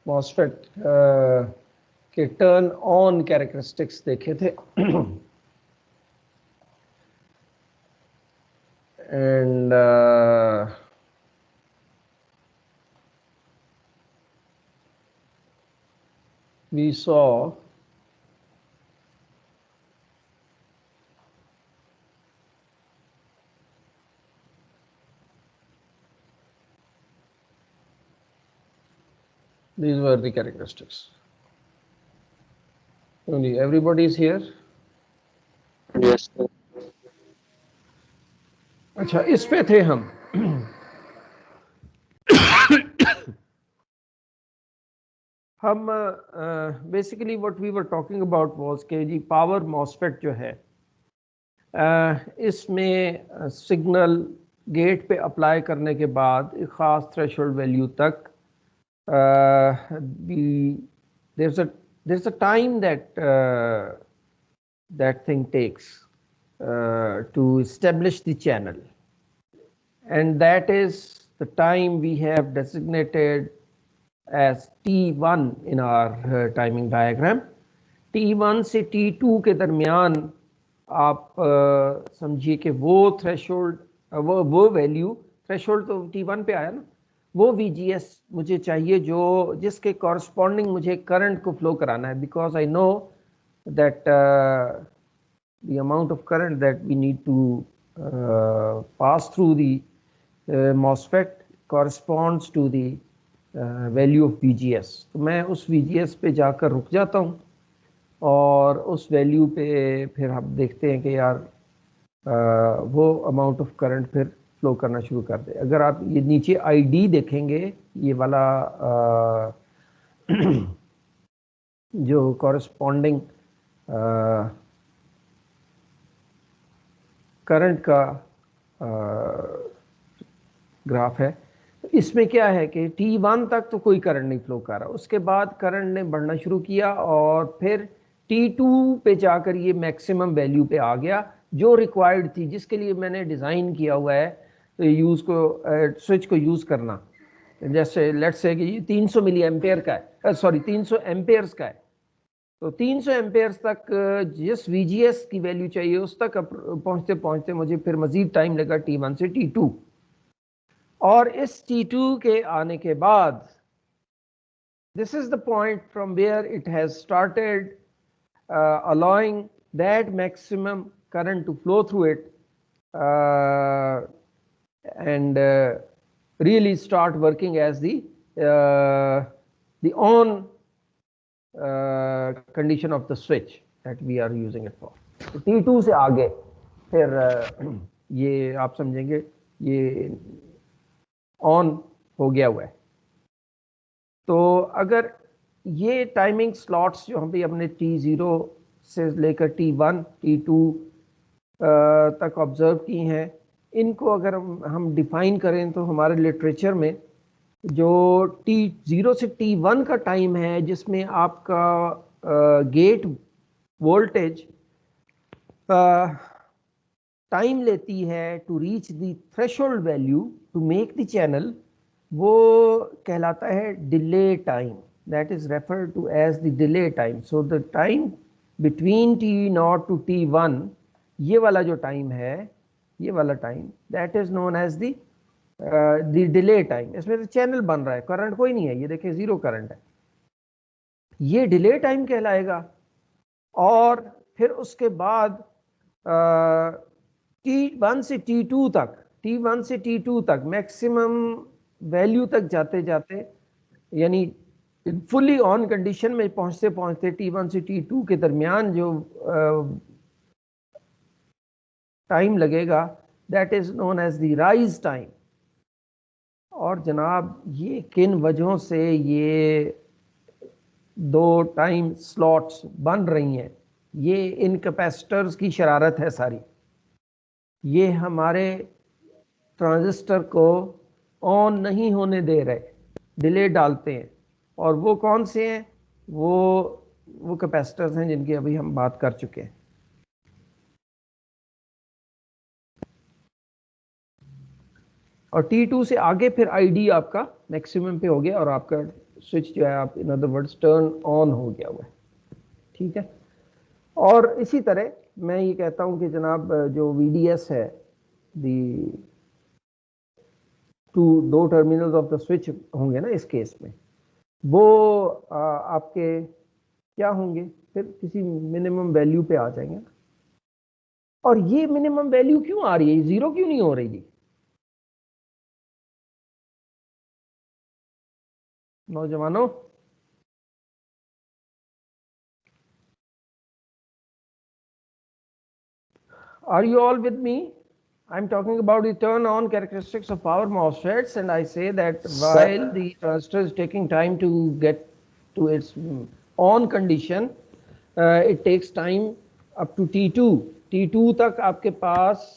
MOSFET के turn on characteristics देखे थे and we saw these were the characteristics. Only everybody is here. Yes, sir. अच्छा, इस पे थे हम हम basically what we were talking about was के जी पावर मॉसफेट जो है इसमें सिग्नल गेट पे अप्लाई करने के बाद एक ख़ास थ्रेशोल्ड वैल्यू तक there's a time that thing takes to establish the channel, and that is the time we have designated as T1 in our timing diagram. T1 से T2 के दरमियान आप समझिए कि वो थ्रेशोल्ड वो वैल्यू, थ्रेशोल्ड तो T1 पे आया ना, वो VGS मुझे चाहिए जो जिसके कॉरस्पॉन्डिंग मुझे करंट को फ्लो कराना है, because I know that the amount of current that we need to pass through the MOSFET corresponds to the value of VGS. तो मैं उस VGS पे जाकर रुक जाता हूँ और उस वैल्यू पे फिर हम देखते हैं कि यार वो अमाउंट ऑफ करंट फिर फ्लो करना शुरू कर दे. अगर आप ये नीचे ID देखेंगे, ये वाला जो कॉरस्पॉन्डिंग करंट का ग्राफ है, इसमें क्या है कि T1 तक तो कोई करंट नहीं फ्लो कर रहा, उसके बाद करंट ने बढ़ना शुरू किया और फिर T2 पे जाकर ये मैक्सिमम वैल्यू पे आ गया जो रिक्वायर्ड थी, जिसके लिए मैंने डिज़ाइन किया हुआ है तो यूज़ को स्विच को यूज़ करना. जैसे लेट्स से कि ये 300 मिली एम्पेयर का है, सॉरी 300 एम्पेयर्स का है, तो 300 एम्पेयर्स तक जिस VGS की वैल्यू चाहिए उस तक पहुंचते पहुंचते मुझे फिर मजीद टाइम लगा T1 से T2, और इस T2 के आने के बाद this is the point from where it has started allowing that maximum current to flow through it and really start working as the on condition of the switch that we are using it for. तो T2 से आगे फिर ये आप समझेंगे ये on हो गया हुआ है. तो अगर ये टाइमिंग स्लॉट्स जो हम भी अपने T0 से लेकर T1 T2 तक ऑब्जर्व की हैं, इनको अगर हम डिफाइन करें तो हमारे लिटरेचर में जो T0 से T1 का टाइम है जिसमें आपका गेट वोल्टेज टाइम लेती है to reach the threshold value to make the channel, वो कहलाता है delay time. That is referred to as the delay time. So the time between T0 to T1, ये वाला जो टाइम है, ये वाला time, that is known as the delay time. इसमें तो चैनल बन रहा है, करंट कोई नहीं है, ये देखिए जीरो करंट है, ये डिले टाइम कहलाएगा. और फिर उसके बाद T1 से T2 तक, T1 से T2 तक मैक्सिमम वैल्यू तक जाते जाते, यानी फुली ऑन कंडीशन में पहुंचते पहुंचते T1 से T2 के दरमियान जो टाइम लगेगा, that is known as the rise time. और जनाब ये किन वजहों से ये दो टाइम स्लॉट्स बन रही हैं, ये इन कैपेसिटर्स की शरारत है सारी. ये हमारे ट्रांजिस्टर को ऑन नहीं होने दे रहे, डिले डालते हैं. और वो कौन से हैं? वो कैपेसिटर्स हैं जिनकी अभी हम बात कर चुके हैं. और T2 से आगे फिर ID आपका मैक्सिमम पे हो गया और आपका स्विच जो है आप in other words turn on हो गया हुआ है, ठीक है। और इसी तरह मैं ये कहता हूं कि जनाब जो VDS है, दी दो टर्मिनल्स ऑफ द स्विच होंगे ना इस केस में, वो आपके क्या होंगे, फिर किसी मिनिमम वैल्यू पे आ जाएंगे ना। और ये मिनिमम वैल्यू क्यों आ रही है, जीरो क्यों नहीं हो रही जी नौजवानों? Are you all with me? I'm talking about the turn on characteristics of power MOSFETs, and I say that while sir the transistor is taking time to get to its on condition, it takes time up to T2. T2 तक आपके पास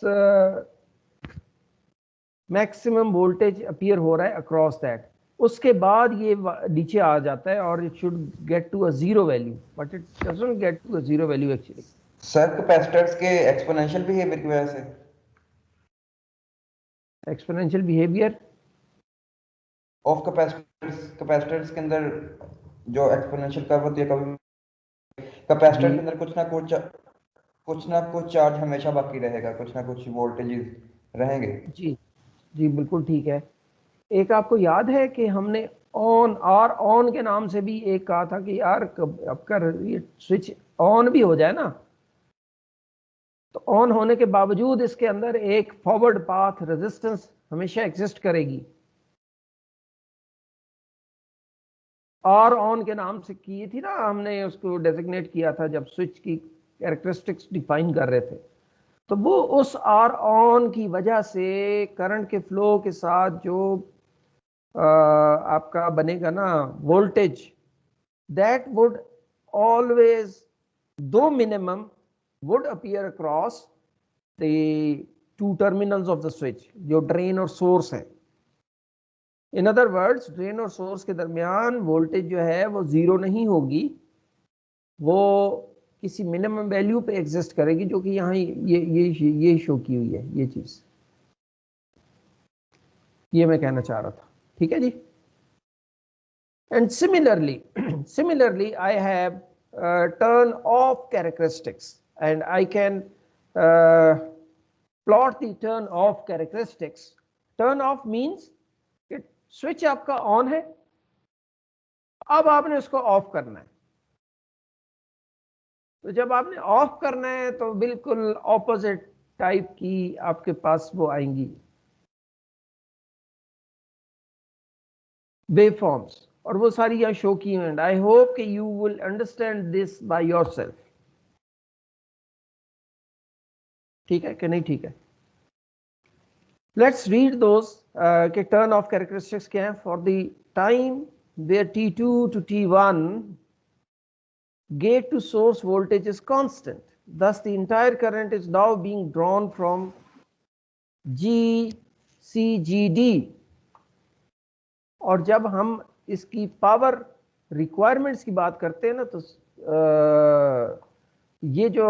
maximum voltage appear हो रहा है across that. उसके बाद ये नीचे आ जाता है और it should get to a zero value, but it doesn't get to a zero value actually. Sir capacitors के एक्सपोनेंशियल बिहेवियर की वजह से। एक्सपोनेंशियल बिहेवियर ऑफ कैपेसिटर्स के अंदर जो एक्सपोनेंशियल कर्व होती है, कभी कैपेसिटर जी के अंदर कुछ ना कुछ चार्ज हमेशा बाकी रहेगा, कुछ ना कुछ वोल्टेजेस रहेंगे। जी जी बिल्कुल ठीक है। एक आपको याद है कि हमने ऑन और ऑन के नाम से भी एक कहा था कि यार आपका ये स्विच ऑन भी हो जाए ना, तो ऑन होने के बावजूद इसके अंदर एक फॉरवर्ड पाथ रेजिस्टेंस हमेशा एग्जिस्ट करेगी। और ऑन के नाम से की थी ना हमने, उसको डेजिग्नेट किया था जब स्विच की कैरेक्टरिस्टिक्स डिफाइन कर रहे थे। तो वो उस आर ऑन की वजह से करंट के फ्लो के साथ जो आपका बनेगा ना वोल्टेज, दैट वुड ऑलवेज दो minimum would appear across the two terminals of the switch, जो ड्रेन और सोर्स है। इन अदर वर्ड्स ड्रेन और सोर्स के दरमियान वोल्टेज जो है वो जीरो नहीं होगी, वो किसी मिनिमम वैल्यू पे एग्जिस्ट करेगी, जो कि यहाँ ये शो की हुई है ये चीज, ये मैं कहना चाह रहा था, ठीक है जी। And similarly I have turn off characteristics, and I can plot the turn off characteristics. Turn off means कि स्विच आपका ऑन है, अब आपने उसको ऑफ करना है। तो जब आपने ऑफ करना है तो बिल्कुल ऑपोजिट टाइप की आपके पास वो आएंगी वेव फॉर्म्स, और वो सारी यहां शो की हैं। आई होप कि you will understand this by yourself, ठीक है कि नहीं? ठीक है, लेट्स रीड दोस के टर्न ऑफ कैरेक्टरिस्टिक्स क्या है। For the time where T2 to T1 gate to source voltage is constant, thus the entire current is now being drawn from GCGD। और जब हम इसकी पावर रिक्वायरमेंट्स की बात करते हैं ना, तो ये जो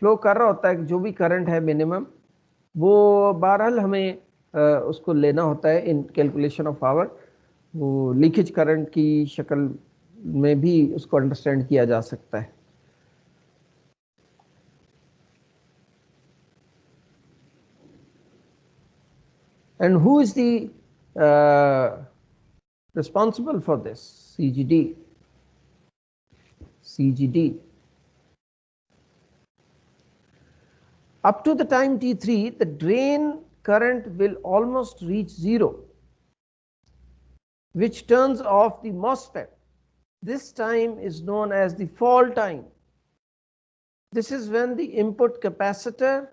फ्लो कर रहा होता है जो भी करंट है मिनिमम, वो बहरहाल हमें उसको लेना होता है इन कैलकुलेशन ऑफ पावर। वो लीकेज करंट की शक्ल में भी उसको अंडरस्टैंड किया जा सकता है। And who is the responsible for this? CGD. Up to the time T3, the drain current will almost reach zero, which turns off the MOSFET. This time is known as the fall time. This is when the input capacitor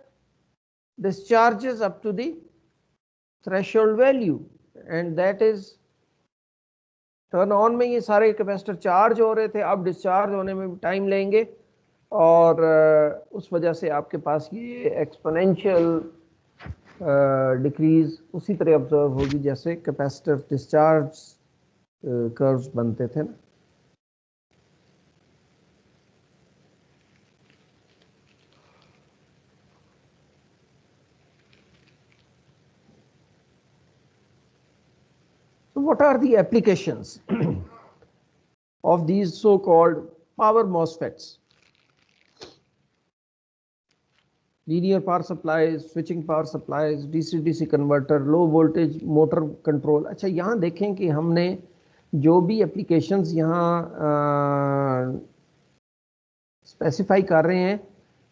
discharges up to the threshold value, and that is turn on में ये सारे capacitor charge हो रहे थे, अब discharge होने में भी टाइम लेंगे, और उस वजह से आपके पास ये एक्सपोनेंशियल डिक्रीज उसी तरह ऑब्जर्व होगी जैसे कैपेसिटर डिस्चार्ज कर्व्स बनते थे ना। So what are the applications of these so-called power MOSFETs? Linear power supplies, switching power supplies, DC-DC converter, low voltage motor control. अच्छा, यहाँ देखें कि हमने जो भी एप्लीकेशंस यहाँ स्पेसिफाई कर रहे हैं,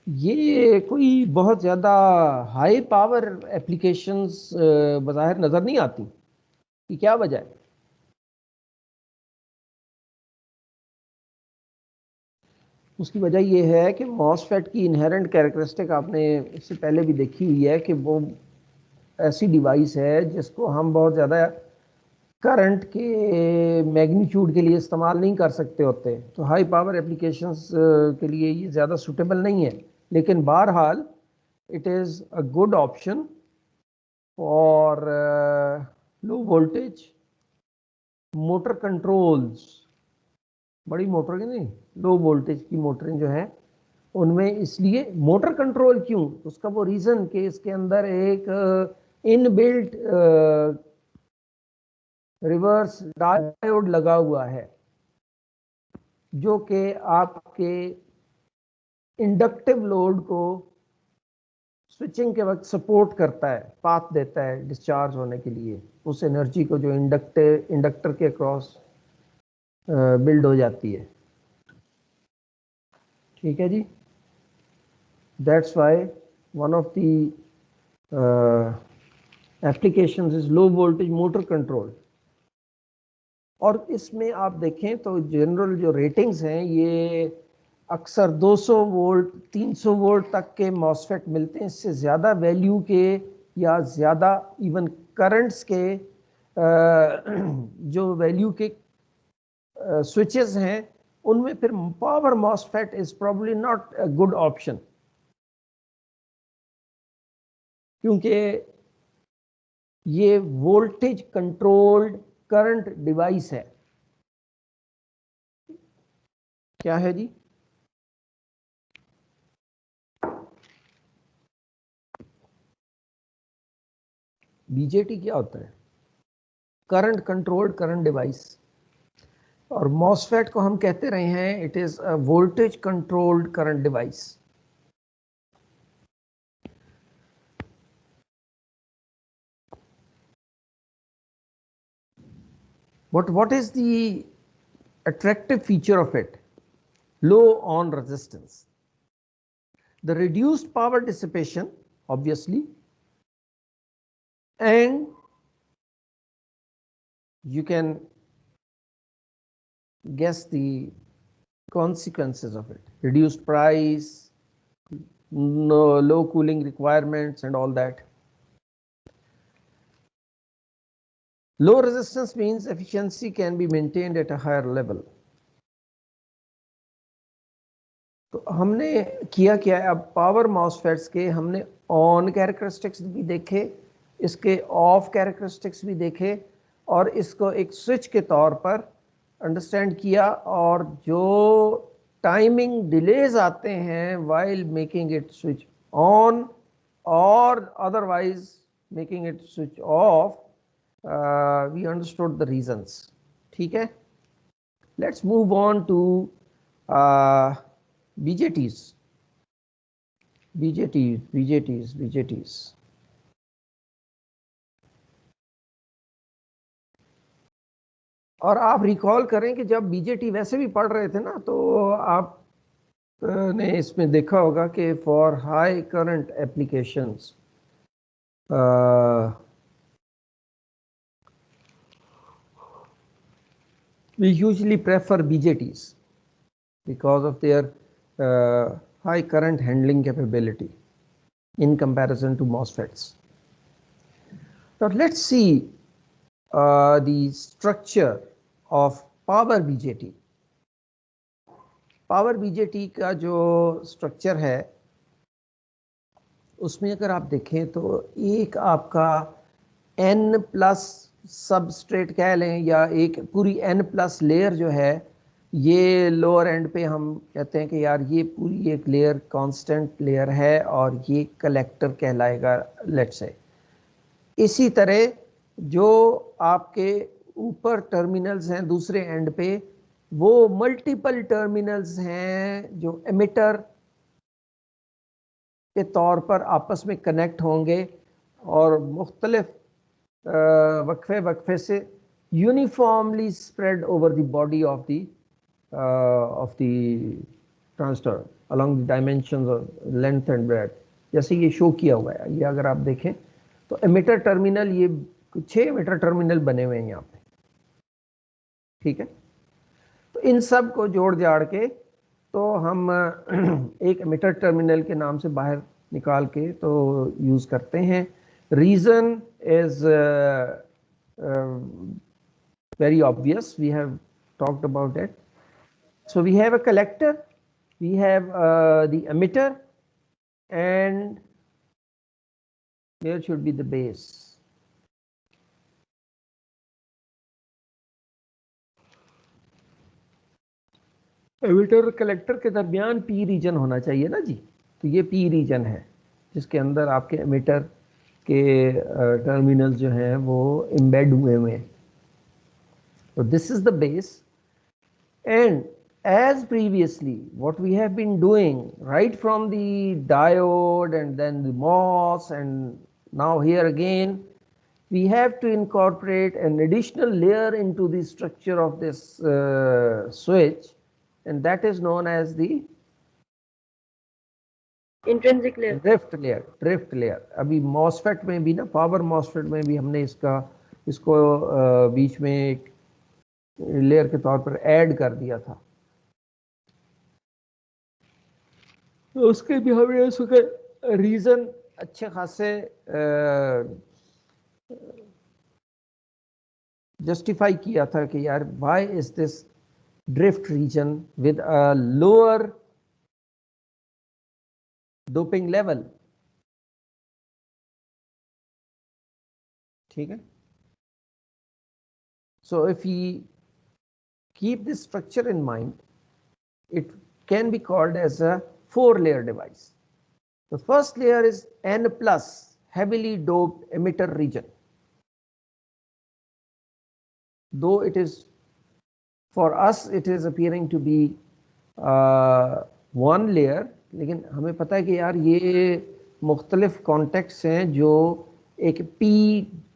ये कोई बहुत ज़्यादा हाई पावर एप्लीकेशंस बज़ाहिर नज़र नहीं आती कि क्या वजह है? उसकी वजह ये है कि मॉसफेट की इनहेरेंट कैरेक्टरिस्टिक आपने इससे पहले भी देखी हुई है कि वो ऐसी डिवाइस है जिसको हम बहुत ज़्यादा करंट के मैग्नीट्यूड के लिए इस्तेमाल नहीं कर सकते होते, तो हाई पावर एप्लीकेशंस के लिए ये ज़्यादा सूटेबल नहीं है। लेकिन बहरहाल it is a good option for low voltage motor controls. बड़ी मोटर की नहीं, लो वोल्टेज की मोटरें जो हैं उनमें, इसलिए मोटर कंट्रोल क्यों, उसका वो रीज़न कि इसके अंदर एक इनबिल्ट रिवर्स डायोड लगा हुआ है जो कि आपके इंडक्टिव लोड को स्विचिंग के वक्त सपोर्ट करता है, पाथ देता है डिस्चार्ज होने के लिए, उस एनर्जी को जो इंडक्टर के अक्रॉस बिल्ड हो जाती है। ठीक है जी, that's why one of the applications is low voltage motor control. और इसमें आप देखें तो जनरल जो रेटिंग्स हैं ये अक्सर 200 वोल्ट 300 वोल्ट तक के मॉसफेट मिलते हैं। इससे ज़्यादा वैल्यू के या ज़्यादा इवन करंट्स के जो वैल्यू के स्विचेस हैं उनमें फिर power MOSFET is probably not a good option, क्योंकि ये वोल्टेज कंट्रोल्ड करंट डिवाइस है। क्या है जी? बीजेटी क्या होता है? Current controlled current device. और मॉसफेट को हम कहते रहे हैं it is a voltage controlled current device. What is the attractive feature of it? Low on resistance, the reduced power dissipation obviously, and you can guess the consequences of it: reduced price, no low cooling requirements and all that. Low resistance means efficiency can be maintained at a higher level. तो हमने किया क्या है, अब power MOSFETs के हमने on characteristics भी देखे, इसके ऑफ कैरेक्टरिस्टिक्स भी देखे, और इसको एक स्विच के तौर पर अंडरस्टैंड किया, और जो टाइमिंग डिलेज आते हैं while making it switch on और otherwise making it switch off, we understood the reasons. ठीक है, let's move on to BJTs. और आप रिकॉल करें कि जब बीजेटी वैसे भी पढ़ रहे थे ना, तो आप ने इसमें देखा होगा कि for high current applications we usually prefer BJTs because of their high current handling capability in comparison to MOSFETs. Now let's see the structure of power BJT. Power BJT का जो स्ट्रक्चर है उसमें अगर आप देखें तो एक आपका N प्लस सबस्ट्रेट कह लें, या एक पूरी N प्लस लेयर जो है, ये लोअर एंड पे हम कहते हैं कि यार ये पूरी एक लेयर कांस्टेंट लेयर है और ये कलेक्टर कहलाएगा, लेट्स से। इसी तरह जो आपके ऊपर टर्मिनल्स हैं दूसरे एंड पे, वो मल्टीपल टर्मिनल्स हैं जो एमिटर के तौर पर आपस में कनेक्ट होंगे और मुख्तलिफ वक्फे वक्फे से uniformly spread over the body of the transistor along the dimensions of length and breadth, जैसे ये शो किया हुआ है। ये अगर आप देखें तो एमिटर टर्मिनल, ये 6 एमिटर टर्मिनल बने हुए हैं यहाँ पे, ठीक है। तो इन सब को जोड़ जाड़ के तो हम एक एमिटर टर्मिनल के नाम से बाहर निकाल के तो यूज करते हैं। Reason is very obvious, we have talked about it. So we have a collector, we have the emitter, and here should be the base. Emitter और कलेक्टर के दरमियान पी रीजन होना चाहिए ना जी, तो ये पी रीजन है जिसके अंदर आपके एमिटर के टर्मिनल्स जो हैं वो एम्बेड हुए हैं। So this is the base, and as previously what we have been doing right from the diode and then the MOS, and now here again we have to incorporate an additional layer into the structure of this switch, and that is known as the intrinsic layer, drift layer. Drift layer अभी MOSFET में भी ना, power MOSFET में भी हमने इसको बीच में एक लेयर के तौर पर ऐड कर दिया था, तो उसके भी हमने उसके रीजन अच्छे खासे जस्टिफाई किया था कि यार why is this drift region with a lower doping level, ठीक है। So if we keep this structure in mind, it can be called as a 4-layer device. The first layer is N plus heavily doped emitter region. Though it is, for us it is appearing to be one layer, लेकिन हमें पता है कि यार ये मुख्तलिफ contacts हैं जो एक P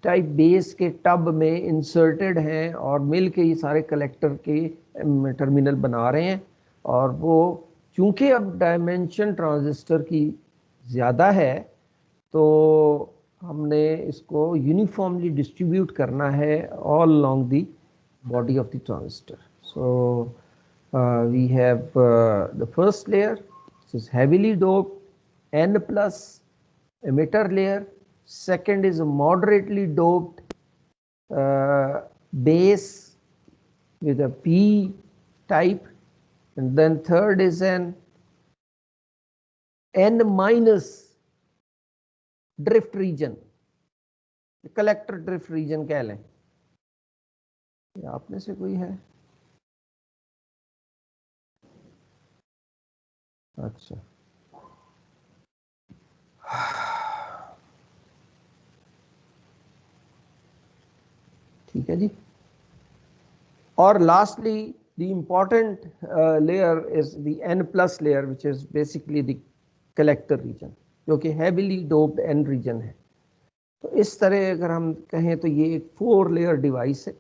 टाइप बेस के टब में इंसर्टेड हैं और मिल के ये सारे कलेक्टर के टर्मिनल बना रहे हैं। और वो चूंकि अब डायमेंशन ट्रांजिस्टर की ज़्यादा है तो हमने इसको यूनिफॉर्मली डिस्ट्रीब्यूट करना है all along the body of the transistor. So we have the first layer, this is heavily doped N plus emitter layer. Second is a moderately doped base with a P type, and then third is an N minus drift region, collector drift region कह लें। आप में से कोई है? अच्छा, ठीक है जी। और lastly the important layer is the N plus layer, which is basically the collector region, जो कि हैवीली डोप्ड N रीजन है। तो इस तरह अगर हम कहें तो ये एक 4-layer डिवाइस है।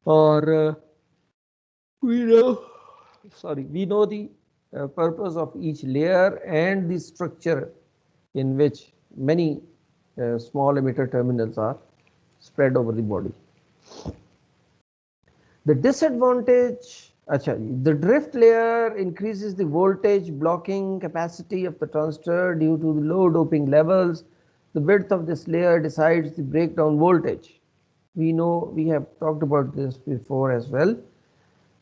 और we know the purpose of each layer and the structure in which many small emitter terminals are spread over the body. The disadvantage, the drift layer increases the voltage blocking capacity of the transistor due to the low doping levels. The width of this layer decides the breakdown voltage. We know, we have talked about this before as well.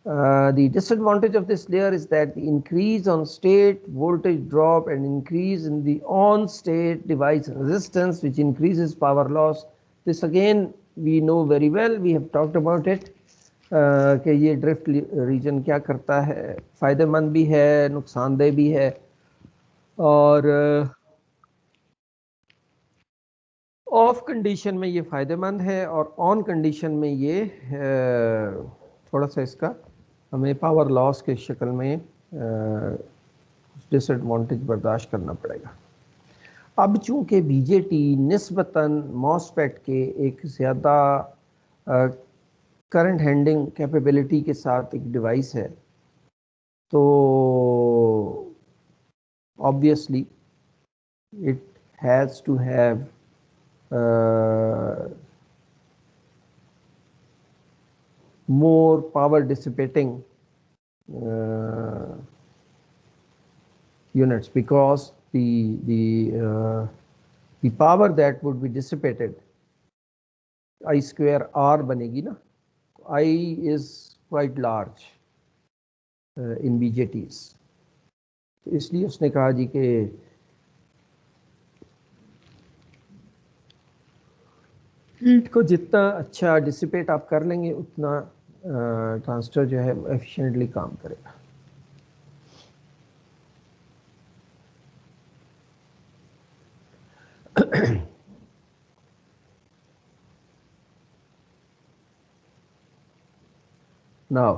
The disadvantage of this layer is that the increase on state voltage drop and increase in the on state device resistance, which increases power loss. This again we know very well, we have talked about it, कि ये drift reason क्या करता है, फ़ायदेमंद भी है, नुकसानदेह भी है। ऑफ कंडीशन में ये फ़ायदेमंद है और ऑन कंडीशन में ये थोड़ा सा इसका हमें पावर लॉस के शक्ल में डिसएडवांटेज बर्दाश्त करना पड़ेगा। अब चूंकि बीजेटी निस्बतन मॉसफेट के एक ज़्यादा करंट हैंडलिंग कैपेबिलिटी के साथ एक डिवाइस है, तो obviously it has to have more power dissipating units, because the power that would be dissipated I square R बनेगी ना, I is quite large in BJTs, तो इसलिए उसने कहा जी कि हीट को जितना अच्छा डिसिपेट आप कर लेंगे उतना ट्रांजिस्टर जो है एफिशिएंटली काम करेगा। Now,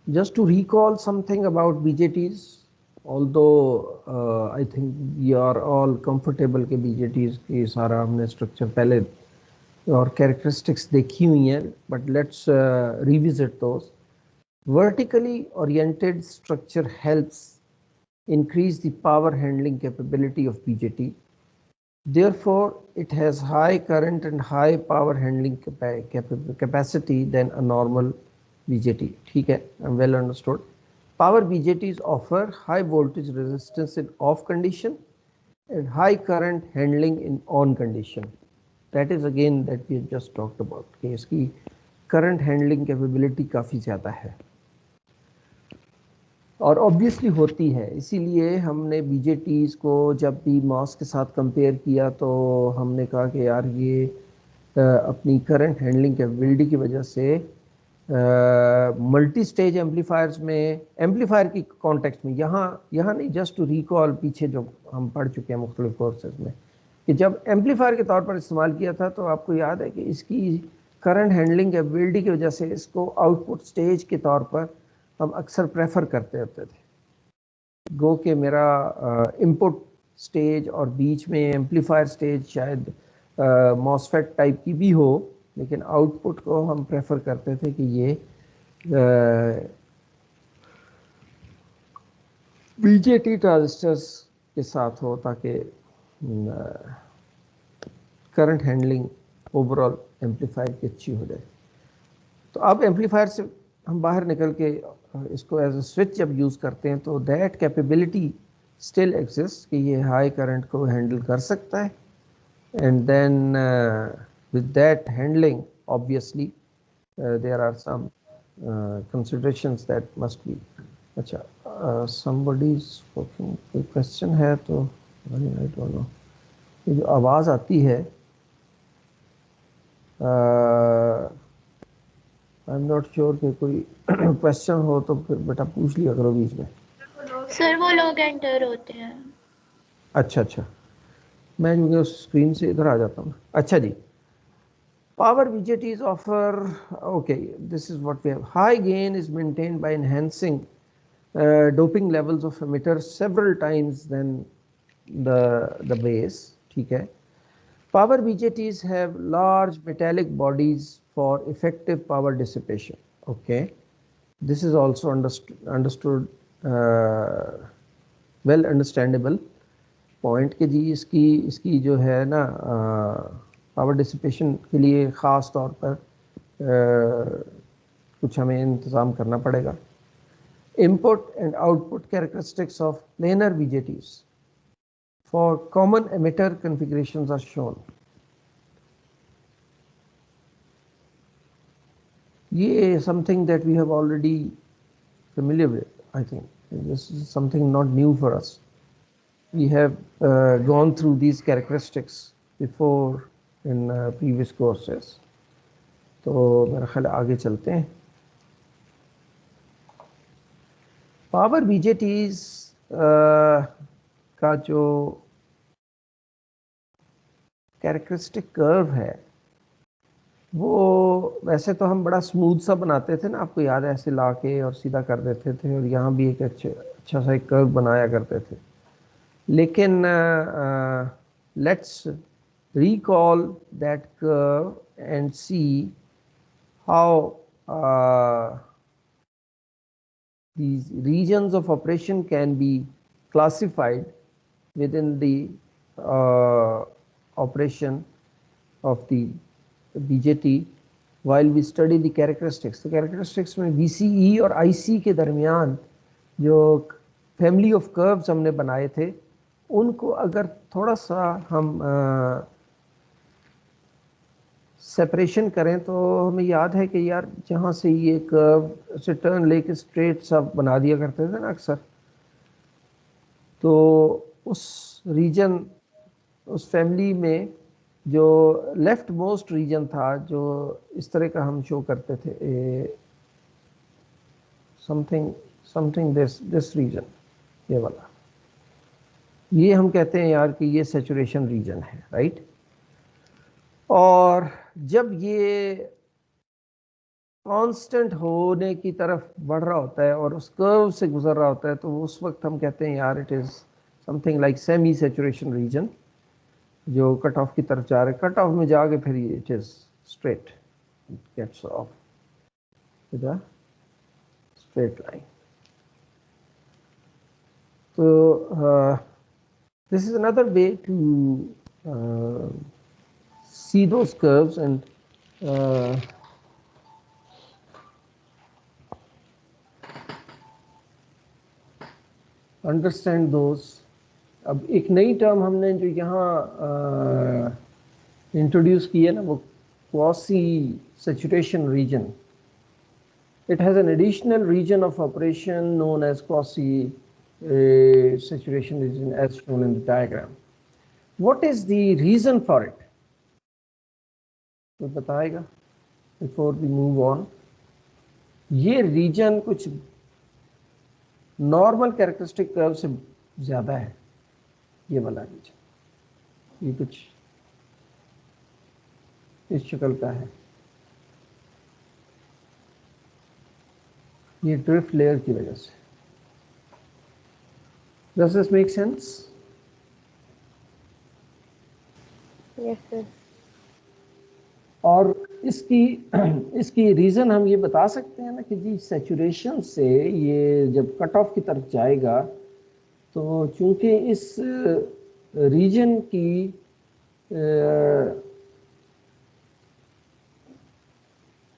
just to recall something about BJTs, although I think you are all comfortable कि BJTs की सारा हमने स्ट्रक्चर पहले और characteristics देखी हुई हैं, but let's revisit those. Vertically oriented structure helps increase the power handling capability of BJT. Therefore, it has high current and high power handling capacity than a normal BJT. ठीक है, well understood. Power BJTs offer high voltage resistance in off condition and high current handling in on condition. That is again that we have just talked about. कि इसकी current handling capability काफ़ी ज़्यादा है और obviously होती है, इसीलिए हमने बीजेटीज़ को जब भी मॉस के साथ कंपेयर किया तो हमने कहा कि यार ये अपनी करंट हैंडलिंग कैपेबिलिटी की वजह से मल्टी स्टेज एम्पलीफायर्स में, एम्पलीफायर की कॉन्टेक्स्ट में, यहाँ नहीं, जस्ट टू रिकॉल पीछे जो हम पढ़ चुके हैं मुख्तलिफ कोर्सेज में, कि जब एम्पलीफायर के तौर पर इस्तेमाल किया था तो आपको याद है कि इसकी करंट हैंडलिंग कैपेबिलिटी की वजह से इसको आउटपुट स्टेज के तौर पर हम अक्सर प्रेफर करते होते थे। गो के मेरा इनपुट स्टेज और बीच में एम्पलीफायर स्टेज शायद मॉसफेट टाइप की भी हो, लेकिन आउटपुट को हम प्रेफर करते थे कि ये बीजेटी ट्रांजिस्टर्स के साथ हो ताकि करंट हैंडलिंग ओवरऑल एम्पलीफायर की अच्छी हो जाए। तो अब एम्पलीफायर से हम बाहर निकल के इसको एज अ स्विच जब यूज़ करते हैं तो दैट कैपेबिलिटी स्टिल एग्जिस्ट कि ये हाई करंट को हैंडल कर सकता है, and then with that handling obviously there are some considerations that must be. अच्छा, समबडी स्पोकिंग, कोई क्वेश्चन है तो आई डोंट नो, ये जो आवाज़ आती है आई एम नॉट श्योर कि कोई क्वेश्चन हो तो फिर बेटा पूछ लिया करो बीच में। सर वो लोग एंटर होते हैं। अच्छा, मैं क्योंकि उस स्क्रीन से इधर आ जाता हूँ। अच्छा जी, power BJTs offer, okay, this is what we have. High gain is maintained by enhancing doping levels of emitters several times than the base. ठीक है. Power BJTs have large metallic bodies for effective power dissipation. Okay, this is also understood well understandable point कि जी इसकी जो है ना power dissipation के लिए ख़ास तौर पर कुछ हमें इंतज़ाम करना पड़ेगा। Input and output characteristics of planar BJTs for common emitter configurations are shown. ये something that we have already familiar with. I think this is something not new for us. We have gone through these characteristics before in previous courses. तो मेरा ख्याल आगे चलते हैं। Power बीजेटीज का जो characteristic curve है वो वैसे तो हम बड़ा स्मूथ सा बनाते थे ना, आपको याद है, ऐसे ला के और सीधा कर देते थे और यहाँ भी एक अच्छा सा एक कर्व बनाया करते थे। लेकिन let's recall that curve and see how these regions of operation can be classified within the operation of the BJT while we study the characteristics. तो characteristics में VCE और IC के दरमियान जो फैमिली ऑफ कर्व्स हमने बनाए थे उनको अगर थोड़ा सा हम सेपरेशन करें तो हमें याद है कि यार जहाँ से ये कर्व से टर्न लेके स्ट्रेट सा बना दिया करते थे ना अक्सर, तो उस रीजन, उस फैमिली में जो लेफ्ट मोस्ट रीजन था जो इस तरह का हम शो करते थे, समथिंग दिस रीजन, ये वाला, ये हम कहते हैं यार कि ये सैचुरेशन रीजन है, राइट। और जब ये कांस्टेंट होने की तरफ बढ़ रहा होता है और उस कर्व से गुजर रहा होता है तो उस वक्त हम कहते हैं यार it is something like semi saturation region, जो कट ऑफ की तरफ जा रहे, कट ऑफ में जाके फिर ये it is straight, gets off with a straight line. तो this is another way to see those curves and understand those. अब एक नई टर्म हमने जो यहाँ इंट्रोड्यूस की है ना, वो quasi saturation region. It has an additional region of operation known as quasi saturation region as shown in the diagram. What is the reason for it? तो बताएगा before we move on. ये reason कुछ normal characteristic curve से ज्यादा है, ये वाला reason, ये कुछ इस शक्ल का है, ये ड्रिफ्ट लेयर की वजह से. Does this make sense? Yes, sir. और इसकी रीजन हम ये बता सकते हैं ना कि जी सैचुरेशन से ये जब कट ऑफ की तरफ जाएगा तो चूंकि इस रीजन की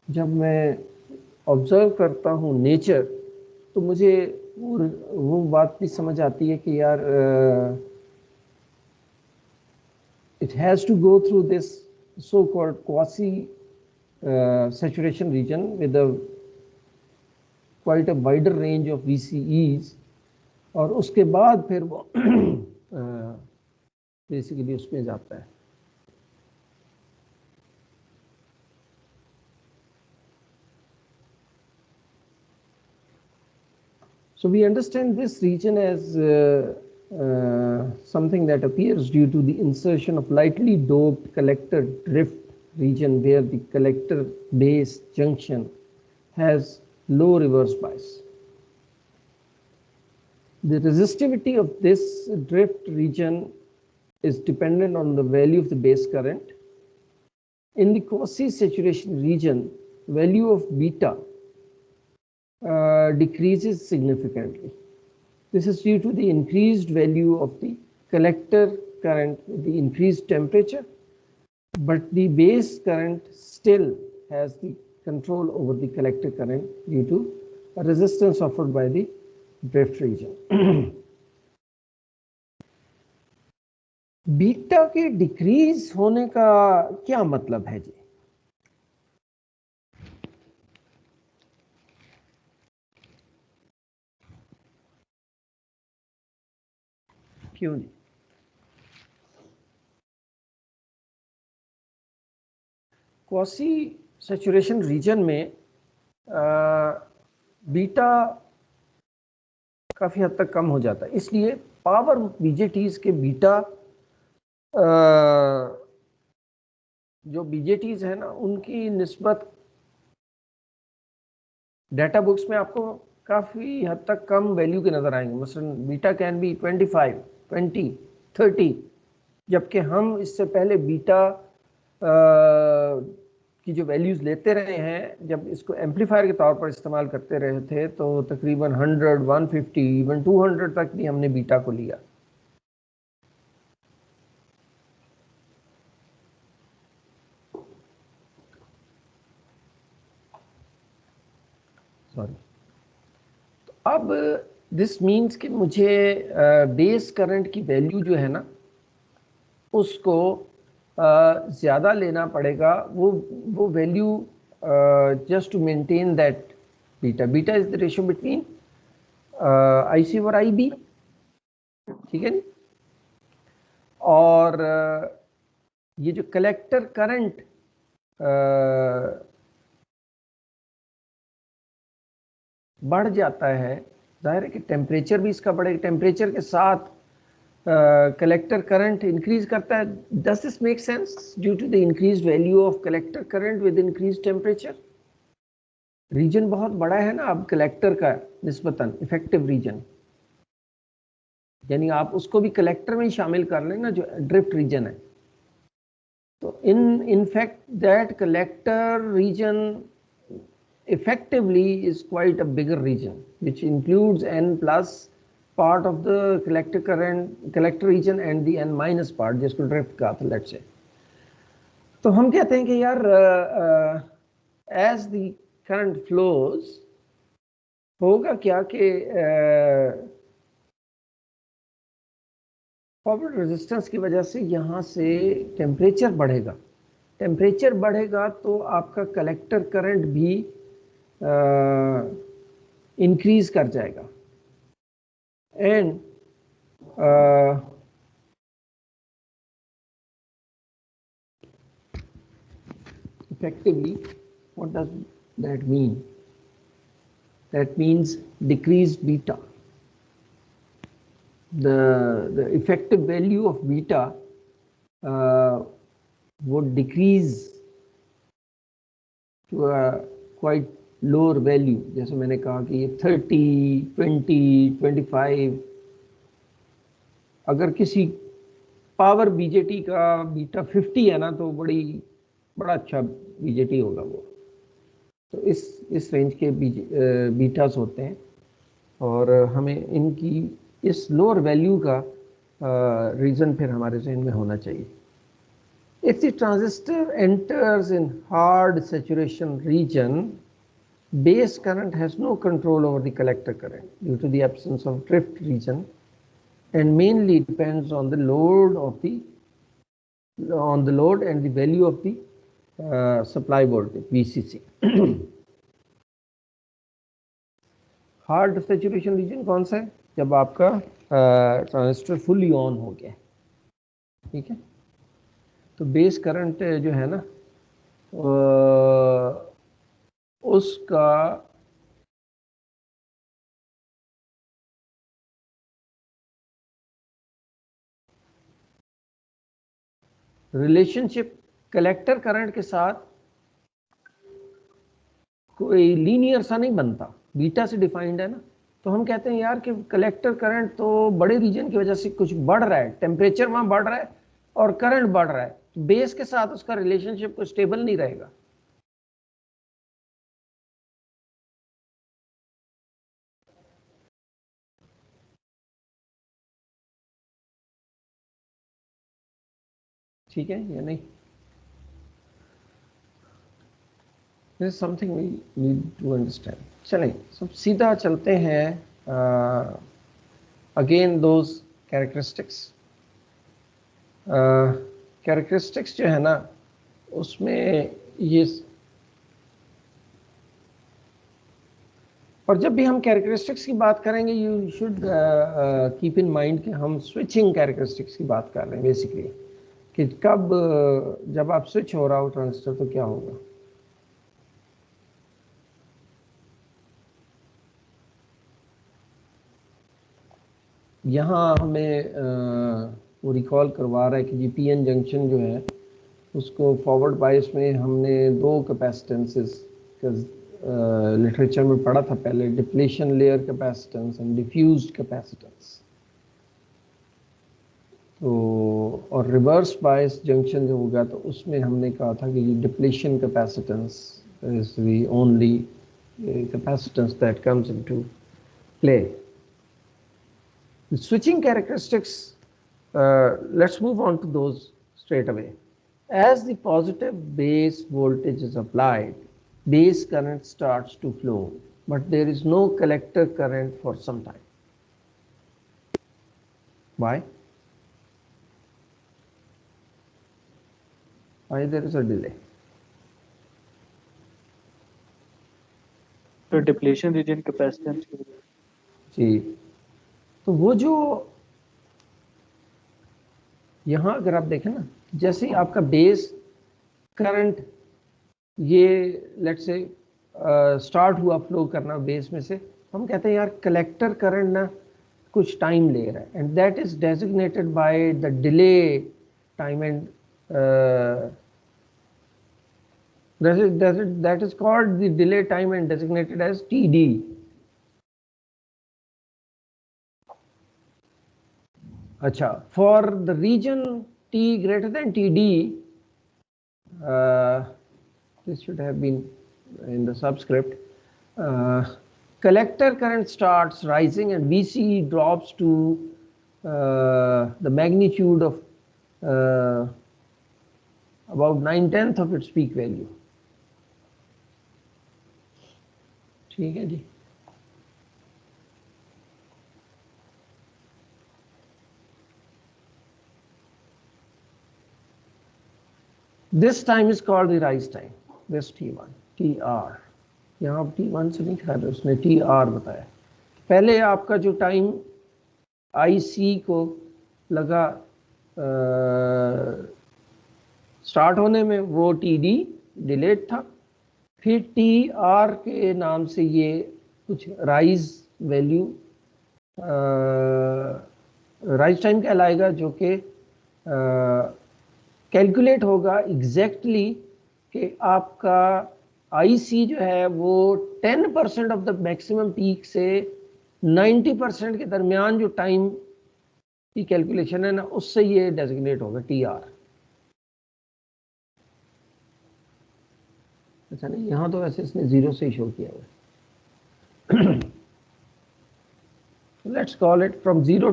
जब मैं ऑब्जर्व करता हूँ नेचर, तो मुझे वो बात भी समझ आती है कि यार it has to go through this so-called quasi saturation region with a quite a wider range of VCEs, और उसके बाद फिर वो बेसिकली उसमें जाता है. So we understand this region as something that appears due to the insertion of lightly doped collector drift region where the collector base junction has low reverse bias. The resistivity of this drift region is dependent on the value of the base current. In the quasi-saturation region, value of beta decreases significantly. This is due to the increased value of the collector current with the increased temperature, but the base current still has the control over the collector current due to a resistance offered by the drift region. Beta के decrease होने का क्या मतलब है जी? क्यों जी? Quasi saturation region में beta काफी हद तक कम हो जाता है, इसलिए पावर बीजेटीज के बीटा जो बीजेटीज है ना उनकी निस्बत डाटा बुक्स में आपको काफ़ी हद तक कम वैल्यू के नज़र आएंगे। मसलन बीटा कैन बी 25, 20, 30, जबकि हम इससे पहले बीटा की जो वैल्यूज़ लेते रहे हैं, जब इसको एम्पलीफायर के तौर पर इस्तेमाल करते रहे थे तो तकरीबन 100, 150, इवन 200 तक भी हमने बीटा को लिया। सॉरी। तो अब दिस मीन्स कि मुझे बेस करंट की वैल्यू जो है ना उसको ज़्यादा लेना पड़ेगा, वो value just to maintain that beta. Beta is the ratio between IC और IB, ठीक है। और ये जो कलेक्टर करंट बढ़ जाता है, जाहिर है कि टेम्परेचर भी इसका बढ़ेगा, टेम्परेचर के साथ कलेक्टर करंट इंक्रीज करता है। Does this make sense? Due to the increase value of collector current with increase temperature. Reason बहुत बड़ा है ना अब कलेक्टर का निस्बतन, इफेक्टिव रीजन, यानी आप उसको भी कलेक्टर में ही शामिल कर लें ना जो ड्रिफ्ट रीजन है। तो in fact that collector region effectively is quite a bigger region which includes n plus part of the collector region and the n minus part जिसको ड्रिफ्ट का था, let's say। तो हम कहते हैं कि यार as the current flows होगा क्या कि फॉरवर्ड रेजिस्टेंस की वजह से यहाँ से टेम्परेचर बढ़ेगा। टेम्परेचर बढ़ेगा तो आपका कलेक्टर करंट भी इंक्रीज कर जाएगा। And effectively what does that mean? That means decrease beta. The effective value of beta would decrease to a quite lower value। जैसे मैंने कहा कि ये 30, 20, 25, अगर किसी पावर बीजेटी का बीटा 50 है ना तो बड़ा अच्छा बीजेटी होगा वो। तो इस रेंज के बीटास होते हैं और हमें इनकी इस लोअर वैल्यू का रीजन फिर हमारे जहन में होना चाहिए। If the transistor enters in hard saturation region, base current has no control over the collector current due to the absence of drift region and mainly depends on the load and the value of the supply voltage VCC। Hard saturation region कौन सा है? जब आपका transistor fully on हो गया, ठीक है। तो बेस करंट जो है ना उसका रिलेशनशिप कलेक्टर करंट के साथ कोई लीनियर सा नहीं बनता, बीटा से डिफाइंड है ना। तो हम कहते हैं यार कि कलेक्टर करंट तो बड़े रीजन की वजह से कुछ बढ़ रहा है, टेम्परेचर वहां बढ़ रहा है और करंट बढ़ रहा है, तो बेस के साथ उसका रिलेशनशिप को स्टेबल नहीं रहेगा। ठीक है या नहीं? This is something we need to understand। चलें सब सीधा चलते हैं अगेन दोज कैरेक्टरिस्टिक्स। कैरेक्टरिस्टिक्स जो है ना उसमें ये, और जब भी हम कैरेक्टरिस्टिक्स की बात करेंगे you should keep in mind कि हम स्विचिंग कैरेक्टरिस्टिक्स की बात कर रहे हैं बेसिकली, कि कब जब आप स्विच हो रहा हो ट्रांजिस्टर तो क्या होगा। यहाँ हमें वो रिकॉल करवा रहा है कि जी पीएन जंक्शन जो है उसको फॉरवर्ड बायस में हमने दो कैपेसिटेंसेस लिटरेचर में पढ़ा था पहले, depletion layer capacitance and diffused capacitance. तो और रिवर्स बायस जंक्शन जो होगा तो उसमें हमने कहा था कि depletion capacitance is the only capacitance that comes into play. Switching characteristics, let's move on to those straight away. As the positive base voltage is applied, base current starts to flow, but there is no collector current for some time. Why? Why there is a delay? तो depletion region capacitance जी, तो वो जो यहाँ अगर आप देखें ना, जैसे ही आपका बेस करंट ये लेट्स से स्टार्ट हुआ फ्लो करना बेस में से, हम कहते हैं यार कलेक्टर करंट ना कुछ टाइम ले रहा है, and that is designated by the delay time and that is called the delay time and designated as TD. अच्छा, for the region T greater than TD, this should have been in the subscript, collector current starts rising and VC drops to the magnitude of about 9/10 of its peak value. ठीक है जी। This time is called the rise time, this T1, TR. यहाँ T1 से नहीं खा रहे, उसने TR बताया। पहले आपका जो टाइम IC को लगा स्टार्ट होने में, वो TD डिलेड था, फिर TR के नाम से ये कुछ राइज वैल्यू राइज टाइम कहलाएगा, जो कि कैलकुलेट होगा एग्जैक्टली कि आपका IC जो है वो 10% ऑफ द मैक्सिमम पीक से 90% के दरमियान जो टाइम की कैलकुलेशन है ना, उससे ये डेजिग्नेट होगा TR। अच्छा नहीं, यहाँ तो वैसे इसने 0 से ही शो किया हुआ। Let's call it from 0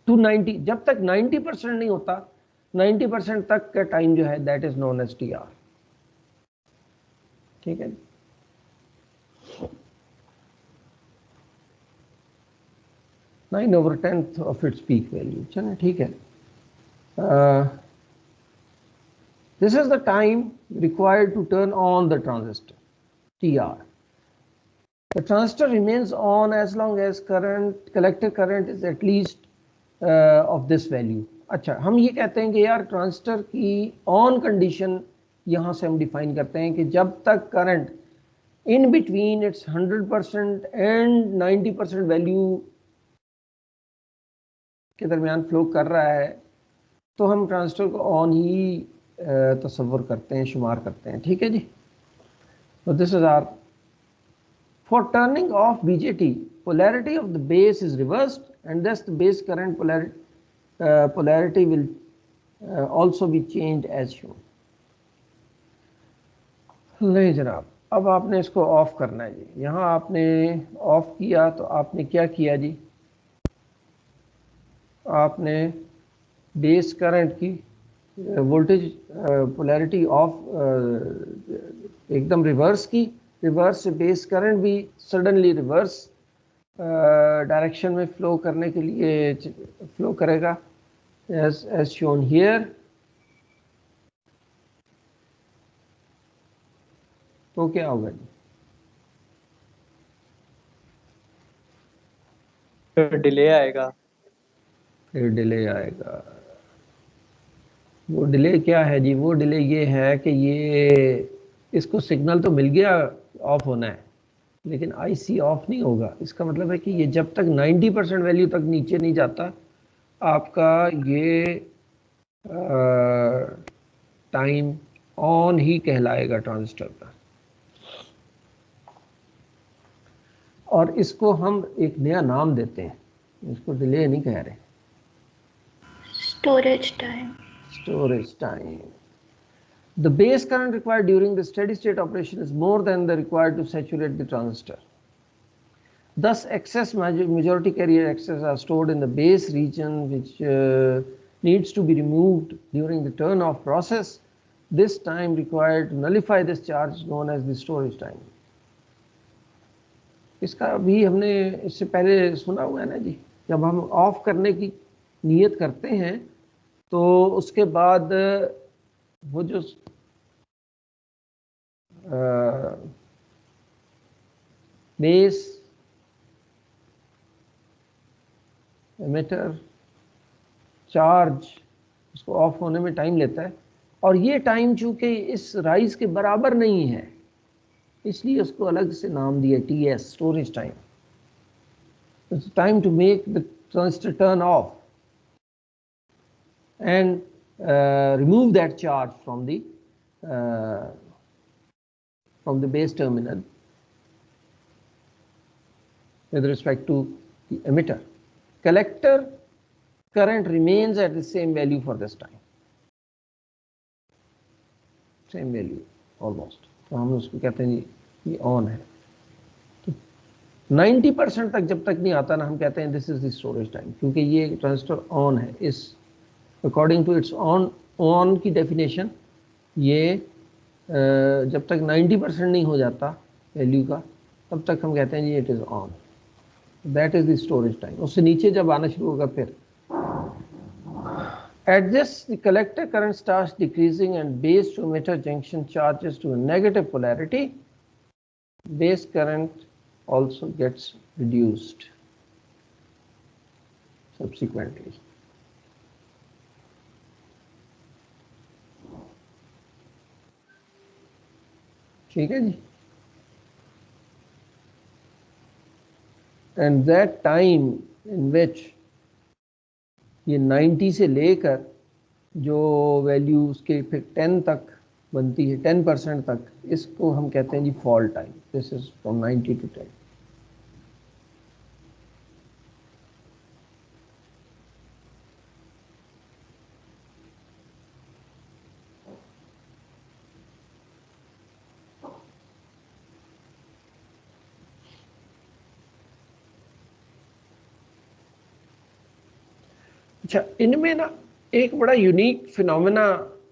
to 90, जब तक 90% नहीं होता, 90% तक का टाइम जो है that is known as TR। ठीक है, 9/10 of its peak value। चलो ठीक है। This is the time required to turn on the transistor, TR. The transistor remains on as long as collector current is at least of this value. अच्छा, हम ये कहते हैं कि यार ट्रांजिस्टर की ऑन कंडीशन यहाँ से हम डिफाइन करते हैं कि जब तक current in between its 100% and 90% value के दरमियान फ्लो कर रहा है, तो हम ट्रांजिस्टर को ऑन ही तस्वर करते हैं, शुमार करते हैं। ठीक है जी। तो this is R for turning off BJT, polarity of the base is reversed and thus the base current polarity will also be changed as shown। नहीं जनाब, अब आपने इसको ऑफ करना है जी। यहाँ आपने ऑफ किया तो आपने क्या किया जी, आपने बेस करंट की वोल्टेज पोलैरिटी ऑफ एकदम रिवर्स की, रिवर्स से बेस करंट भी सडनली रिवर्स डायरेक्शन में फ्लो करने के लिए फ्लो करेगा as shown here। तो क्या होगा जी, फिर डिले आएगा। फिर डिले आएगा। वो डिले क्या है जी, वो डिले ये है कि ये इसको सिग्नल तो मिल गया ऑफ होना है, लेकिन IC ऑफ नहीं होगा। इसका मतलब है कि ये जब तक 90% वैल्यू तक नीचे नहीं जाता, आपका ये टाइम ऑन ही कहलाएगा ट्रांजिस्टर का। और इसको हम एक नया नाम देते हैं, इसको डिले नहीं कह रहे, storage time. storage time. The base current required during the steady state operation is more than the required to saturate the transistor. Thus, excess majority carrier excess are stored in the base region, which needs to be removed during the turn off process. This time required to nullify this charge is known as the storage time. इसका भी हमने इससे पहले सुना हुआ है ना जी। जब हम ऑफ करने की नियत करते हैं तो उसके बाद वो जो बेस एमिटर चार्ज उसको ऑफ होने में टाइम लेता है, और ये टाइम चूंकि इस राइज के बराबर नहीं है इसलिए उसको अलग से नाम दिया TS, storage time. It's time to make the transistor turn off and remove that charge from the base terminal with respect to the emitter. Collector current remains at the same value for this time, same value almost. तो हम उसको कहते हैं ये on है। तो 90% तक जब तक नहीं आता ना हम कहते हैं this is the storage time, क्योंकि ये ट्रांजिस्टर ऑन है। इस अकॉर्डिंग टू इट्स ऑन की डेफिनेशन ये जब तक 90% नहीं हो जाता वैल्यू का तब तक हम कहते हैं जी it is on, that is the storage time. उससे नीचे जब आना शुरू होगा फिर at this the collector current starts decreasing and base to emitter junction charges to a negative polarity. Base current also gets reduced subsequently. ठीक है जी। And that time in which ये 90 से लेकर जो वैल्यू उसके फिर 10 तक बनती है, 10% तक, इसको हम कहते हैं जी fall time. This is from 90 to 10। अच्छा, इनमें ना एक बड़ा यूनिक फिनोमेना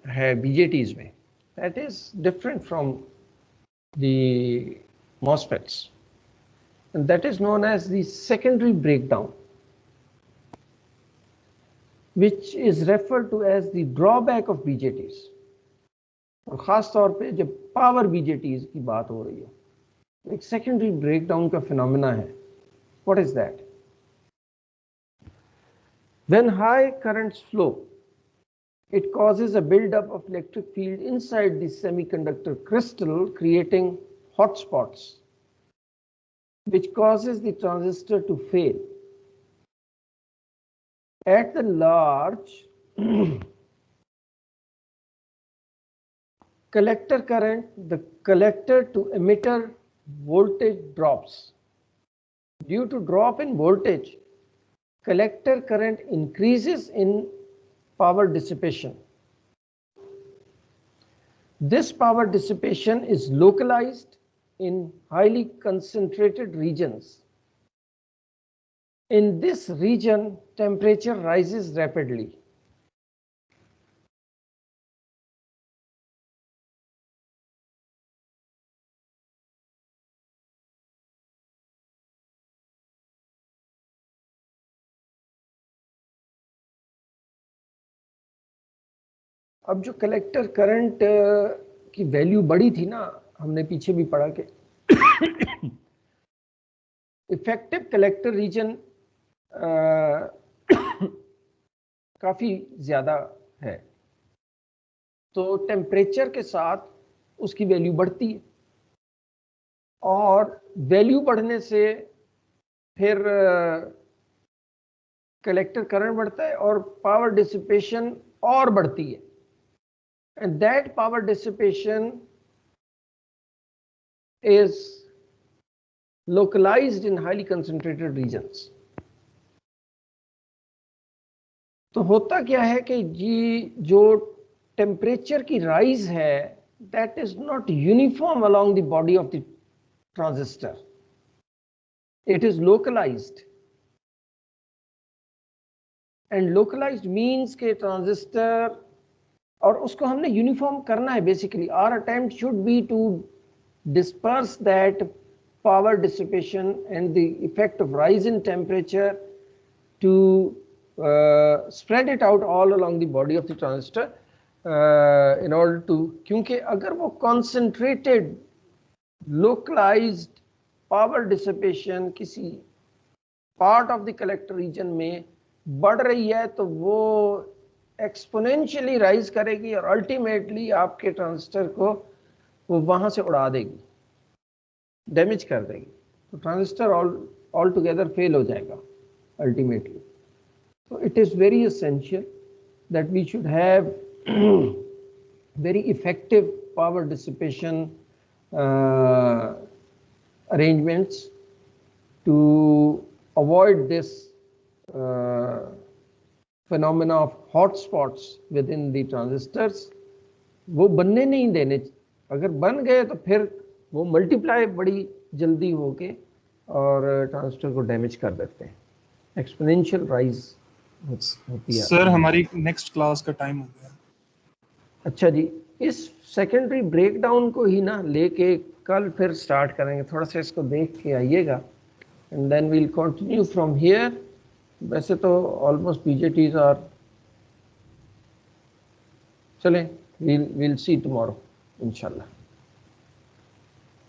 है बीजेटीज में, that is different from the MOSFETs, and that is known as the secondary breakdown, which is referred to as the drawback of BJTs. और ख़ास तौर पे जब पावर BJTs की बात हो रही हो, एक सेकेंडरी ब्रेकडाउन का फिनोमेना है। What is that? When high currents flow, it causes a buildup of electric field inside the semiconductor crystal, creating hotspots, which causes the transistor to fail. At the large collector current, the collector to emitter voltage drops. Due to drop in voltage, collector current increases in power dissipation. This power dissipation is localized in highly concentrated regions. In this region, temperature rises rapidly. अब जो collector current की value बड़ी थी ना, हमने पीछे भी पढ़ा कि इफेक्टिव कलेक्टर रीजन काफी ज्यादा है, तो टेम्परेचर के साथ उसकी वैल्यू बढ़ती है, और वैल्यू बढ़ने से फिर कलेक्टर करंट बढ़ता है और पावर डिसिपेशन और बढ़ती है। and that power dissipation is localized in highly concentrated regions. तो होता क्या है कि जी जो टेम्परेचर की राइज है that is not uniform along the body of the transistor. It is localized. And localized means के ट्रांजिस्टर और उसको हमने यूनिफॉर्म करना है basically. Our attempt should be to disperse that power dissipation and the effect of rise in temperature to spread it out all along the body of the transistor in order to, क्योंकि अगर वो concentrated localized power dissipation किसी part of the collector region में बढ़ रही है तो वो एक्सपोनेंशियली राइज करेगी और अल्टीमेटली आपके ट्रांजिस्टर को वो वहां से उड़ा देगी, डैमेज कर देगी. तो ट्रांजिस्टर ऑल टुगेदर फेल हो जाएगा अल्टीमेटली. तो it is very essential that we should have very effective power dissipation arrangements to avoid this phenomena of hotspots within the transistors. वो बनने नहीं देने. अगर बन गए तो फिर वो मल्टीप्लाई बड़ी जल्दी होके और ट्रांजिस्टर को डैमेज कर देते हैं. एक्सपोनेंशियल राइज होती है. सर हमारी नेक्स्ट क्लास का टाइम हो गया. अच्छा जी, इस सेकेंडरी ब्रेकडाउन को ही ना लेके कल फिर स्टार्ट करेंगे. थोड़ा सा इसको देख के आइएगा and then we'll continue from here. वैसे तो ऑलमोस्ट बीजेटीज आर. चलें, we'll see tomorrow इंशाल्लाह.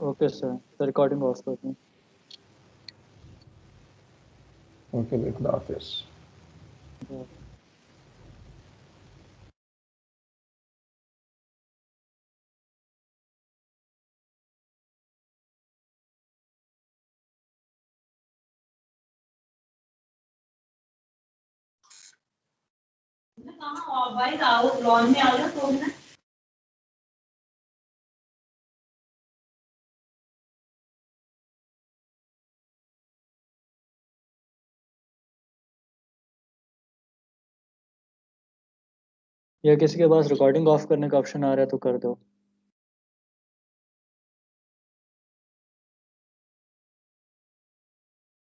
Okay sir, the recording of करते हैं. ओके, खुदा हाफिज़. कहाँ भाई आओ लॉन में आओ तो ना. या किसी के पास रिकॉर्डिंग ऑफ करने का ऑप्शन आ रहा है तो कर दो.